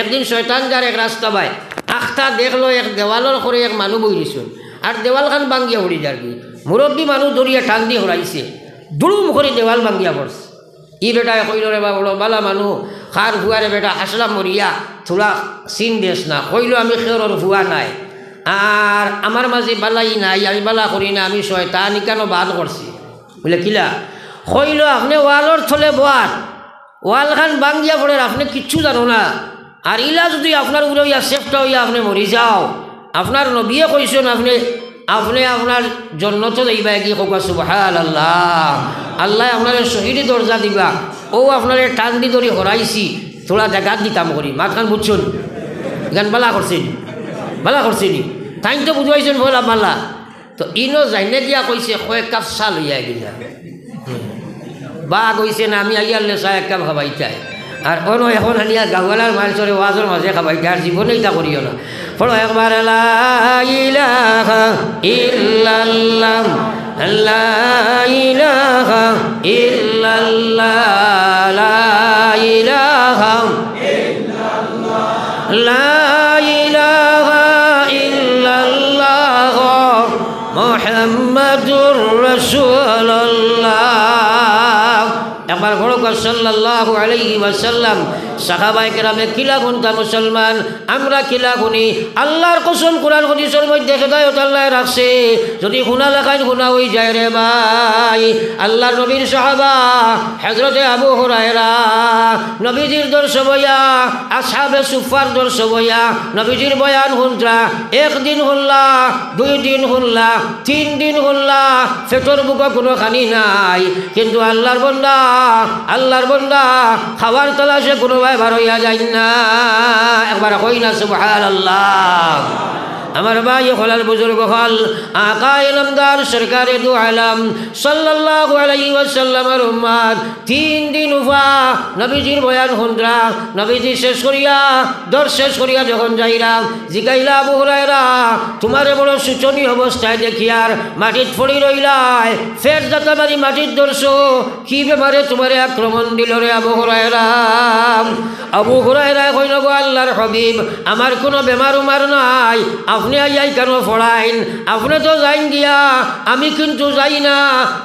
একদিন শয়তান যার এক রাস্তা বাই আখটা দেখলো এক দেওয়ালের করে এক মানুষ বই দিছুন আর দেওয়াল খান ভাঙ্গিয়া পড়ি যার কি মুরব্বী মানুষ ধরিয়া টান দিয়ে হরাইছে দুড়ুম করে দেওয়াল ভাঙ্গিয়া পড়ছে ই বেটা কইল রে বাবু বালা মানুষ খার ভুয়ারে বেটা আসলাম মরিয়া থোড়া চিন দেশ না কইল আমি খেরর ভুয়া নাই আর আমার মাঝে বালাই নাই আমি বালা করি না আমি শয়তান কেন বাদ করছি বলে কিলা কইল আপনি ওয়ালর থলে বোয়ার ওয়াল খান ভাঙ্গিয়া পড়ে আপনি কিচ্ছু জানো না আর ইলা যদি আপনার উপরে হইয়া সেফটা হইয়া আপনি মরি যাও আপনার নবিয়ে কইছেন আপনি আপনার জন্য তো যাইবা কি কবা সুবহানাল্লাহ আল্লাহ আপনার শহীদি দরজা দিবা ও আপনার টান দি ধরি হরাইছি থোড়া জায়গা দিতাম করি মাঝখান বুঝছেন গান বালা করছেনি তাই তো বুঝাইছেন বলা বালা তো ইনো যাইনে দিয়া কইছে কয়েক কাপ চা লইয়া গিয়া বা কইছে না আমি আইয়ারলে চা এক কাপ খাবাই চাই আর অন্য এখন আনিয়া গাওয়ালার মানুষের ওয়াজের মাঝে খাবাই আর জীবনে এটা করিও না পড়ো একবার লা ইলাহা ইল্লাল্লাহ লা ইলাহা ইল্লাল্লাহ লা ইলাহা ইল্লাল্লাহ লা ইলাহা ইল্লাল্লাহ মুহাম্মাদুর রাসূলুল্লাহ একবার বড় সাল্লাল্লাহু আলাইহি ওয়াসাল্লাম সাহাবায়ে কেরামে কিলা গুনতা মুসলমান আমরা কিলা গুনি আল্লাহর কসম কুরআন হাদিসের মধ্যে হেদায়েত আল্লাহ রাখছে যদি গুনাহ লাগাই গুনাহ হই যায় রে ভাই আল্লাহর নবীর সাহাবা হযরতে আবু হুরায়রা নবীজির দর্শ বয়া আসহাবে সুফার দর্শ বয়া নবীজির বয়ান হুনরা একদিন হল্লা দুই দিন হল্লা তিন দিন হল্লা পেটর বুকে কোনো খানি নাই কিন্তু আল্লাহর বান্দা খাবার তালাশে কোনো ভাই বার হইয়া যায় না একবার কই না সুবহানাল্লাহ আমার ভাই হলার বুজুর্গ হল আকায়ে নামদার সরকারে দু আলম সাল্লাল্লাহু আলাইহি ওয়াসাল্লামের উম্মত তিন দিন উফা নবীজির বয়ান হুনরা নবীজি শেষ করিয়া যখন যাইরা জিগাইলা আবু হুরায়রা তোমারে বড় শোচনীয় অবস্থায় দেখিয়ার মাটিত পড়ি রইলাই ফের যাতাবাড়ি মাটির দর্শো কি বেমারে তোমারে আক্রমণ দিল রে আবু হুরায়রা কইল গো আল্লাহর হাবিব আমার কোনো বেমার উমার নাই আপনি আইয়াই কেন ফড়াইন আপনি তো যাইন গিয়া আমি কিন্তু যাই না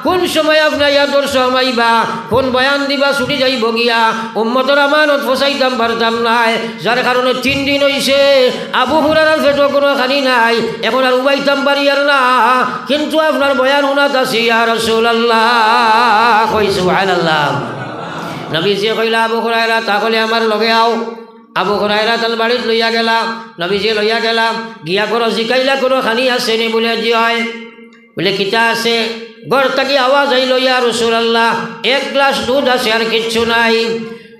কোন সময় আপনি আইয়া দর্শ আমাইবা কোন বয়ান দিবা ছুটি যাইব গিয়া উম্মতের আমানত ফসাইতাম পারতাম নাই যার কারণে 3 দিন হইছে আবু হুরায়রার পেটও কোনো খানি নাই এখন আর উবাইতাম পারি আর না কিন্তু আপনার বয়ান শোনাত আছি ইয়া রাসূলুল্লাহ কই সুবহানাল্লাহ নবীজি কইলা আবু হুরায়রা তাহলে আমার লগে আও আবু হুরায়রা তাল বাড়িত লইয়া গেলাম নবীজি লইয়া গেলাম গিয়া করো জিকাইলা করো খানি আছে নি বলে জি হয় বলে কিতা আছে ঘর থাকি আওয়াজ আইল ইয়া রাসূলুল্লাহ 1 গ্লাস দুধ আছে আর কিচ্ছু নাই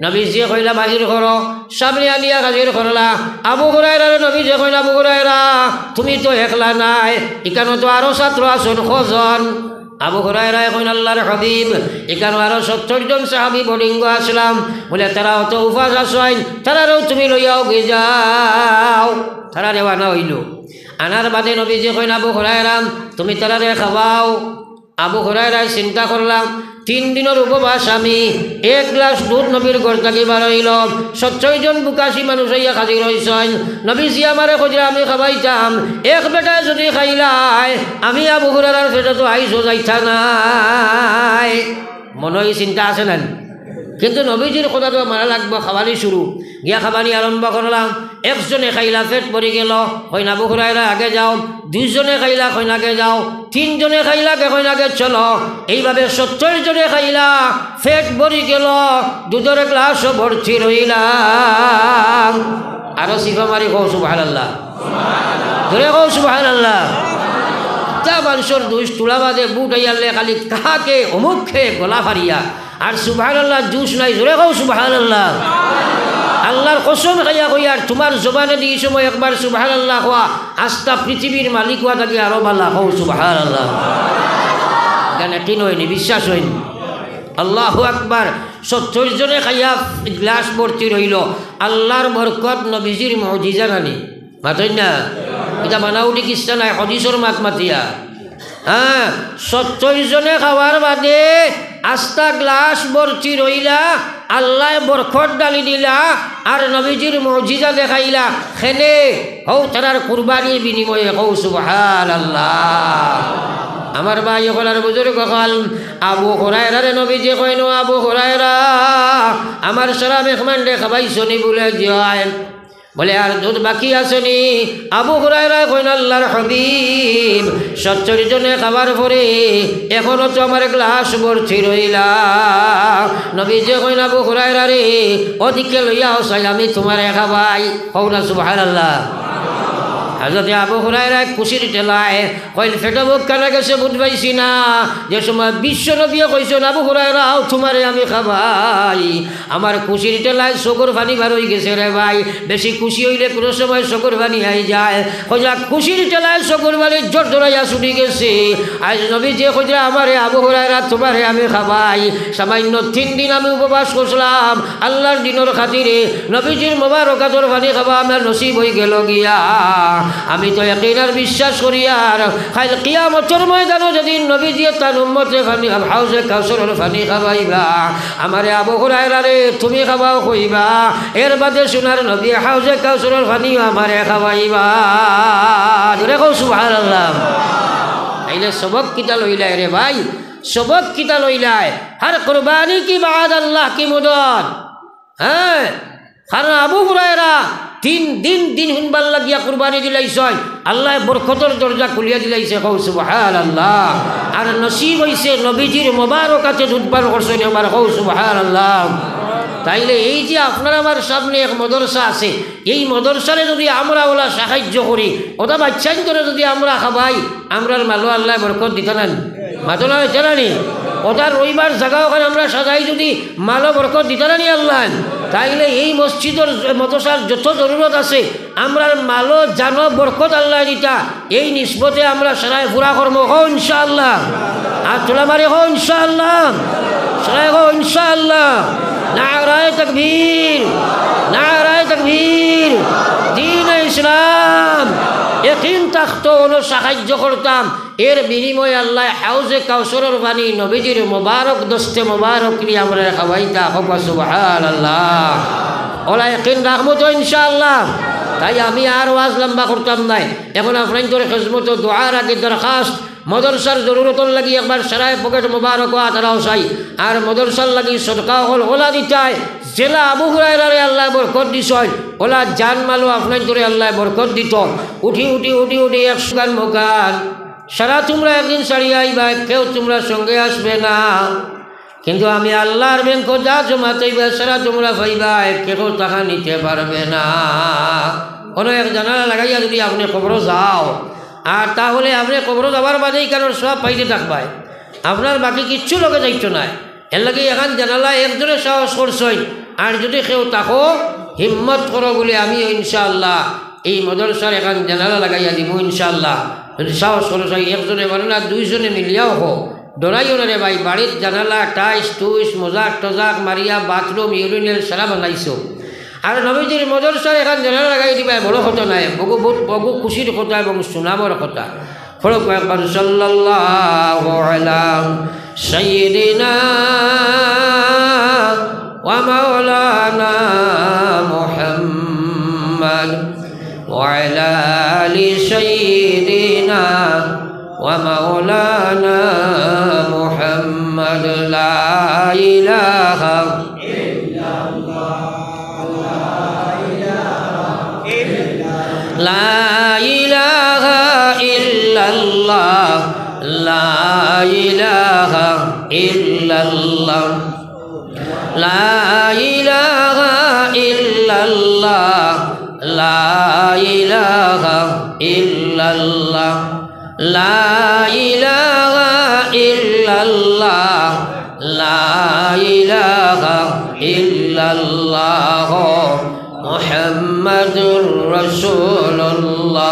নবীজি কইলা হাজির করো সামনে আনিয়া হাজির করলা আবু হুরায়রা নবীজি কইলা আবু হুরায়রা তুমি তো একলা নাই এখানে তো আরো ছাত্র আছেন কজন আবু হুরায়রা কইল আল্লাহর হাবিব এখানে আরো 70 জন সাহাবী বলিঙ্গ আসলাম বলে তারাও তো উপাস আসেন তারাও তুমি লইয়াও গে যাও তারা রেওয়ানা হইল আনার বাদে নবীজি কইল আবু হুরায়রা তুমি তারারে খাওয়াও আবু হুরায়রা চিন্তা করলাম 3 দিনের উপবাস আমি 1 গ্লাস দুধ নবীর ঘর থাকি বার হইল 70 জন বুকাশি মানুষ হইয়া হাজির হইছেন নবীজি আমারে কইরা আমি খাওয়াইতাম এক বেটা যদি খাইলাই আমি আবু হুরায়রার পেটে তো আইসো যাইতা নাই মনে চিন্তা আছে না কিন্তু নবীজির কথা তো মারা লাগবে খাবানি শুরু গিয়া খাবানি আরম্ভ করলাম একজনে খাইলা পেট ভরি গেল কইনা আবু হুরায়রা আগে যাও 2 জনে খাইলা কইনা আগে যাও 3 জনে খাইলা কইনা আগে চলো এইভাবে 70 জনে খাইলা পেট ভরি গেল দুধের গ্লাসও ভর্তি রইলাম আরো সিফা মারি কও সুবহানাল্লাহ ধরে কও সুবহানাল্লাহ তা মানুষের 2 তুলা বাদে বুট আইয়ালে খালি কাকে অমুক খেয়ে গলা ফারিয়া আর সুবহানাল্লাহ জুস নাই জোরে কও সুবহানাল্লাহ আল্লাহর কসম খাইয়া কইয়া তোমার জবানে দিয়ে সময় একবার সুবহানাল্লাহ কোয়া আস্তা পৃথিবীর মালিক হওয়া থাকি আরো ভালো কও সুবহানাল্লাহ কেন কিন হয়নি বিশ্বাস হয়নি আল্লাহু আকবার 70 জনে খাইয়া গ্লাস ভর্তি রইল আল্লাহর বরকত নবীজির মুজিজা নানি মাতই না এটা বানাউটি কিস্তা নাই হাদিসের মাত মাতিয়া হ্যাঁ 70 জনে খাওয়ার বাদে আস্তা গ্লাস ভর্তি রইলা আল্লাহ বরকত ডালি দিলা আর নবীজির মুজিজা দেখাইলা খেলে হও তারার কুরবানির বিনিময়ে হও সুবহানাল্লাহ। আমার ভাই হলার বুজুর্গ হল আবু হুরায়রা রে নবীজি কইনো আবু হুরায়রা আমার সারা মেহমান রে খাবাইছনি বলে যায় বলে আর দুধ বাকি আসেনি। আবু হুরায়রা কইন আল্লাহর হাবিব 70 জনে খাবার পরে এখনো তো আমার গ্লাস ভর্তি রইলা। নবীজি কইন আবু হুরায়রা রে ওদিকে লইয়া আসাই আমি তোমারে খাবাই হও না সুবহানাল্লাহ। হযরত আবু হুরায়রা খুশির ঠেলায় কইল ফেটা বুক কানা গেছে বুঝবাইছি না যে সময় বিশ্ব নবী কইছেন আবু হুরায়রা আও তোমারে আমি খাবাই। আমার খুশির ঠেলায় চকুর পানি বার হয়ে গেছে রে ভাই। বেশি খুশি হইলে কোনো সময় চকুর পানি আই যায়। কইলা খুশির ঠেলায় চকুর পানি জোর জোরাইয়া ছুটি গেছে। আজ নবী যে কইলা আমারে আবু হুরায়রা তোমারে আমি খাবাই। সামান্য 3 দিন আমি উপবাস করলাম আল্লাহর দিনের খাতিরে নবীজির মোবারক হাতের পানি খাওয়া আমার নসিব হয়ে গেল গিয়া। আমি তো ইয়াকিনার বিশ্বাস করি আর কাল কিয়ামতের ময়দানে যেদিন নবীজি তার উম্মতে পানি হাউজে কাউসারের পানি খাওয়াইবা আমারে আবু হুরায়রা রে তুমি খাওয়াও কইবা এর বাদে সোনার নবী হাউজে কাউসারের পানি আমারে খাওয়াইবা। জোরে কও সুবহানাল্লাহ। তাইলে সবক কিতা লইলাই রে ভাই, সবক কিতা লইলাই হর কুরবানি কি বাদ আল্লাহ কি মুদত। হ্যাঁ কারণ আবু হুরায়রা 3 দিন শুনবার লাগিয়া কুরবানি দিলাইছয় আল্লাহ বরকতর দরজা খুলিয়া দিলাইছে কও সুবহানাল্লাহ। আর নসিব হইছে নবীজির মোবারকাতে দুধপান করছেন আমার কও সুবহানাল্লাহ। তাইলে এই যে আপনার আমার সামনে এক মদরসা আছে এই মদরসারে যদি আমরা ওলা সাহায্য করি ওটা বাচ্চান করে যদি আমরা খাবাই আমরার মালো আল্লাহ বরকত দিতে না মাতলা হইতে নানি ওটা রবিবার জায়গা ওখানে আমরা সাজাই যদি মালো বরকত দিতে নানি আল্লাহ। তাইলে এই মসজিদের মদরসার যত জরুরত আছে আমরা মালো জানো বরকত আল্লাহ দিতা এই নিসবতে আমরা সারাই পুরা কর্ম হো ইনশাআল্লাহ। আর তোলা মারি হো ইনশাআল্লাহ, সারাই হো ইনশাআল্লাহ। নারায়ে তাকবীর, নারায়ে তাকবীর, দ্বীন ইসলাম। একিন থাকতো হলো সাহায্য করতাম এর বিনিময়ে আল্লাহ হাউজে কাউসারের পানি নবীজির মোবারক দস্তে মোবারক নিয়ে আমরা খাওয়াইতা হবা সুবহানাল্লাহ। ওলা একিন রাখবো তো ইনশাআল্লাহ। তাই আমি আর ওয়াজ লম্বা করতাম নাই। এখন আপনার খেজমত দোয়ার আগে দরখাস্ত মদরসার জরুরতর লাগি একবার সারায় পকেট মোবারক তারাও চাই আর মদরসার লাগি সদকা হল ওলা দিতায় জেলা আবু হুরায়রারে আল্লাহ বরকত দিছয় ওলা জান মালো আপনার ধরে আল্লাহ বরকত দিত। উঠি উঠি উঠি উঠি 100 গান মোকান সারা তোমরা একদিন ছাড়িয়ে আইবা কেউ তোমরা সঙ্গে আসবে না কিন্তু আমি আল্লাহর ব্যাংক যা জমা চাইবা সারা তোমরা পাইবা কেউ টাকা নিতে পারবে না। কোনো এক জানালা লাগাইয়া যদি আপনি খবর যাও আর তাহলে আপনি কবর যাবার বাদেই কারণ সব পাইতে থাকবাই আপনার বাকি কিচ্ছু লোকে যাইতো না। এর লাগে এখন জানালা একজনে সাহস করছই আর যদি কেউ তাকো হিম্মত করো বলে আমি ইনশাআল্লাহ এই মদরসার এখন জানালা লাগাইয়া দিব ইনশাআল্লাহ। যদি সাহস করছই একজনে মানে না 2 জনে মিলিয়াও হোক ডরাইও না রে ভাই। বাড়ির জানালা টাইস টুইস মজাক টজাক মারিয়া বাথরুম ইউরিনাল সারা বানাইছো আর নবীজির মদরসার এখন জানালা লাগাই দিবা বড় কথা নাই বহু খুশির কথা এবং সুনামর কথা। ফরক একবার সাল্লাল্লাহু আলা সাইয়্যিদিনা ওয়া মাওলানা মুহাম্মদ ওয়া আলা আলি সাইয়্যিদিনা ওয়া মাওলানা মুহাম্মদ লা ইলাহা ইল্লাল্লাহ লা ইলাহা ইল্লাল্লাহ লা ইলাহা ইল্লাল্লাহ লা ইলাহা ইল্লাল্লাহ লা ইলাহা ইল্লাল্লাহ লা ইলাহা ইল্লাল্লাহ লা ইলাহা ইল্লাল্লাহ মুহাম্মাদুর রাসূলুল্লাহ।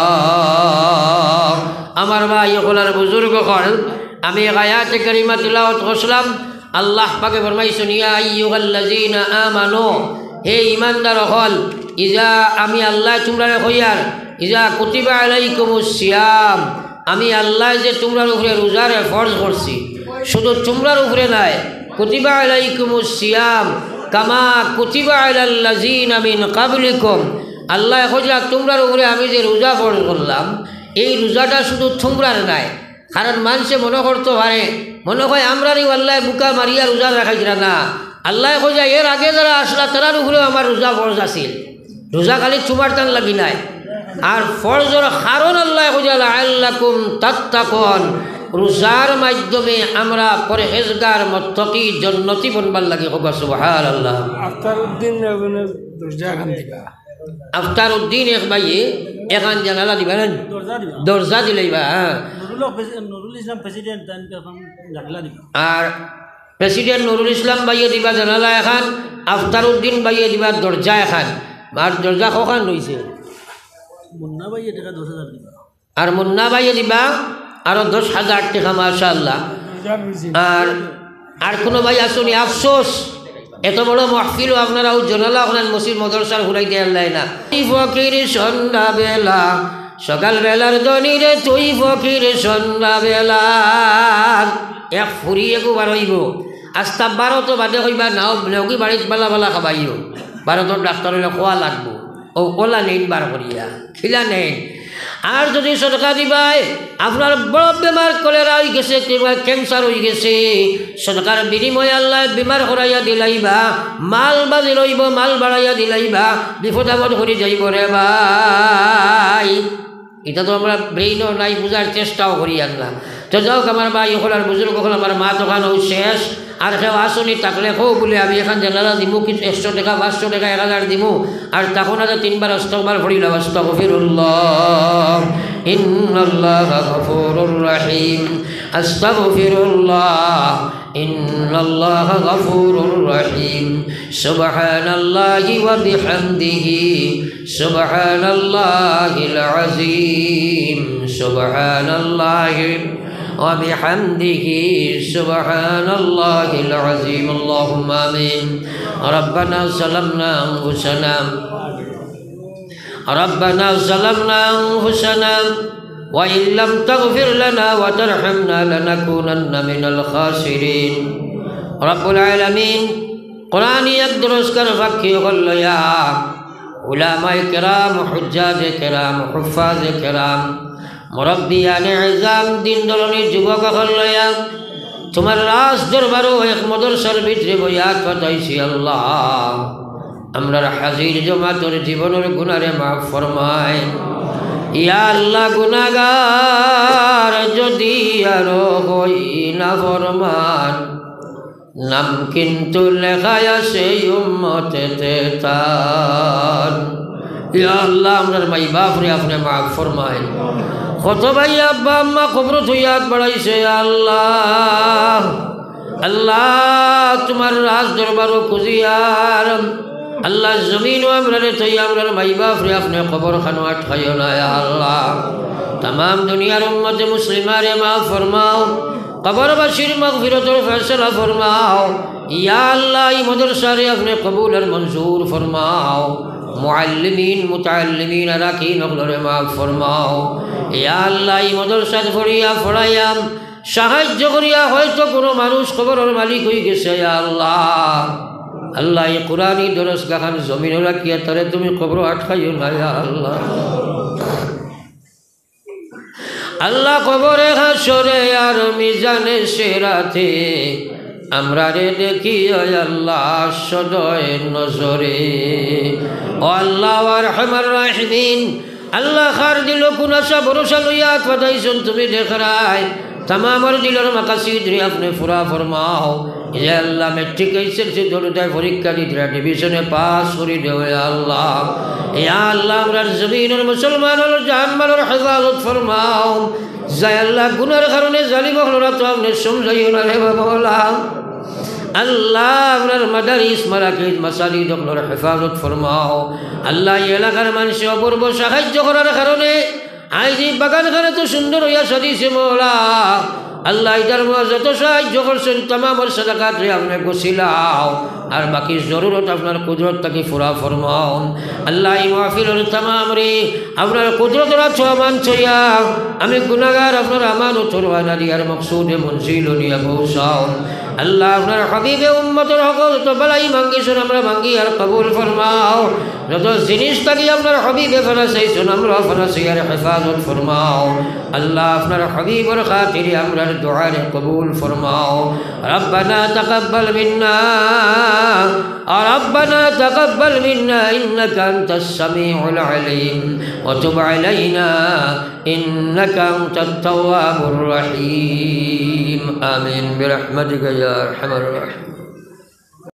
আমার ভাই ওলার বুজুর্গ কল আমি আয়াতে কারিমা তিলাওয়াত করলাম। আল্লাহ পাকে ফরমাইছেন ইয়া আইয়ুহাল্লাযীনা আমানু হে ঈমানদার হল ইজা আমি আল্লাহ তোমরা কইয়ার ইজা কুতিবা আলাইকুমুস সিয়াম আমি আল্লাহ যে তোমরার উপরে রোজারে ফরজ করছি, শুধু তোমরার উপরে নাই, কুতিবা আলাইকুমুস সিয়াম কামা কুতিবা আলাল লাযিনা মিন ক্বাবলিকুম। আল্লাহ কইলা তোমরার উপরে আমি যে রোজা ফরজ করলাম, এই রোজাটা শুধু তোমরার নাই। কারণ মানুষে মনে করতে পারে, মনে হয় আমরারই আল্লাহ বুকা মারিয়া রোজা রাখাইছিলা না। আল্লাহ কইলা এর আগে যারা আসলা তারার উপরেও আমার রোজা ফরজ আছিল, রোজা খালি তোমার টান লাগি নাই। আর ফরজর কারণ আল্লাহ কইলা লাআল্লাকুম তাত্তাকুন, রোজার মাধ্যমে আমরা পরহেজগার মুত্তাকি জান্নাতি বনবার লাগে। হোক সুবহানাল্লাহ। আফতার উদ্দিন এক ভাই এখান জানালা দিবা না, দরজা দিলাইবা। আর প্রেসিডেন্ট নুরুল ইসলাম ভাইয়ে দিবা জানালা এখান, আফতার উদ্দিন ভাইয়ে দিবা দরজা এখান। আর দরজা কখান রয়েছে, আর মুন্না ভাইয়ে দিবা আরো 10,000 টাকা মাশাআল্লাহ। আর কোনো ভাই আসুনি, আফসোস এত বড় মাহফিল আপনারাও জানালা ওখানে মসজিদ মাদ্রাসার ঘুরাই দিয়ে আল্লাহ না। ফকির সন্ধ্যা বেলা সকাল বেলার দনি রে, তুই ফকির সন্ধ্যা বেলা এক ফুরিয়ে বার হইব। আস্তা 12 তো বাদে হইবা নাও নেকি বাড়িত বেলা বেলা খাবাইও, 12 ডাক্তার হইলে খোয়া লাগবো। ও ওলা নেই বার করিয়া খিলা নেই। আর যদি সদকা দিবাই আপনার বড় বেমার কলেরা হয়ে গেছে, ক্যান্সার হয়ে গেছে, সদকার বিনিময়ে আল্লাহ বেমার করাইয়া দিলাইবা, মাল বাজি রইব মাল বাড়াইয়া দিলাইবা, বিপদ আপদ করে যাইব রে ভাই। এটা তো আমরা ব্রেইনও নাই, বুঝার চেষ্টাও করি আনলাম। তো যাও আমার ভাই হল আর বুজুর্গ হল, আমার মা দোকানও শেষ। আর কেউ আসনি থাকলে খো বলে আমি এখান জানালা দিমু, কিছু 100 টাকা 500 টাকা 1000 দিমু। আর তখন আজ 3 বার আস্তাগফির পড়িলাম, আস্তাগফিরুল্লাহ ইন্নাল্লাহা গফুরুর রহিম, আস্তাগফিরুল্লাহ ইন্নাল্লাহা গফুরুর রহিম, সুবহানাল্লাহি ওয়া বিহামদিহি সুবহানাল্লাহিল আযীম, সুবহানাল্লাহি وبحمده سبحان الله العظيم. اللهم آمين. ربنا ظلمنا أنفسنا وإن لم تغفر لنا وترحمنا لنكونن من الخاسرين. رب العالمين قرآن يدرس كر فكي قل يا علماء کرام حجاج کرام حفاظ کرام মুরব্বিয়ান ইজাম দিন দলনি যুবক হল্লয়া তোমার রাজ দরবারও এক মাদ্রাসার ভিতরে বইয়া কথাইছি আল্লাহ আমরার হাজির জমাতর জীবনের গুনারে মাফ ফরমায়। ইয়া আল্লাহ গুনাহগার যদি আরো হই না ফরমান, নাম কিন্তু লেখা আছে উম্মতেতে তার। ইয়া আল্লাহ আমরার মাই বাপ রে আপনি মাফ ফরমায়। কত ভাই আব্বা আম্মা কবর থইয়াত বাড়াইছে আল্লাহ, আল্লাহ তোমার রাজ দরবারও খুঁজিয়ার আল্লাহ জমিন আমরারে থইয়া আমরার মাই বাপ রে আপনি কবর খানো আটকাইও না আল্লাহ। तमाम दुनियार उम्मत मुस्लिमारे माफ़ फरमाओ, कब्रवासीर मग़फ़िरतुर फ़ैसला फरमाओ। या अल्लाह ई मदरसा रे अपने कबूल और मंजूर फरमाओ। मुअल्लिमीन मुतअल्लिमीन अराकीन अगलरे माफ़ फरमाओ। या अल्लाह ई मदरसा फड़िया फड़ाया সাহায্য করিয়া হয়তো কোনো মানুষ কবরের মালিক হয়ে গেছে। আল্লাহ আল্লাহ এই কুরআনি দরস গাখান জমিনে রাখিয়া তারে তুমি কবর আটকাইও না আল্লাহ। আল্লাহ কবরে হাসরে আর মিজানে সেরাতে আমরা রে দেখি আল্লাহ সদয় নজরে। ও আল্লাহ আরহামার রাহিমিন, আল্লাহ খার দিল কুনাশা ভরসা লইয়া কথাইছেন তুমি দেখ রায় तमाम दिलर मकासिद रे अपने पूरा फरमाओ। ये अल्लाह मैट्रिक से दौड़ताय परीक्षा दी डिविजने पास करी दे अल्लाह। या अल्लाह हमर जमीन और मुसलमान और जान माल और हिफाजत फरमाओ। जय अल्लाह गुनार कारणे जालिम हलरा तो हमने समझाइयो ना रे मौला। अल्लाह हमर मदारिस मराकिज मसाजिद और हिफाजत फरमाओ। अल्लाह ये एलाकार मानुष अपूर्व साहाय्य करार कारणे आज बागान खाने तो सुंदर हो सदी से मौला। अल्लाह इधर जो साहाय्य कर तमाम सदकात रे हमने को सिलाओ। আর বাকি জরুরত আপনার কুদরত তাকে পুরা ফরমাউন আল্লাহ এই মাহফিলের তামাম রে আপনার কুদরতের ছোঁয়ামান ছইয়া আমি গুনাহগার আপনার আমানত রওয়ানা দিয়ার মকসুদে মনজিল নিয়া পৌঁছাউন আল্লাহ আপনার হাবিবে উম্মতের হকল তো বালাই মাঙ্গিছুন আমরা মাঙ্গি আর কবুল ফরমাও যত জিনিস থাকি আপনার হাবিবে ফরাসাইছুন আমরা ফরাসাইয়ার হেফাজত ফরমাও আল্লাহ আপনার হাবিবর খাতিরে আমরা দুআর কবুল ফরমাও রব্বানা তাকাব্বাল মিন্না ربنا تقبل منا إنك أنت السميع العليم وتب علينا إنك أنت التواب الرحيم آمين برحمتك يا أرحم الراحمين.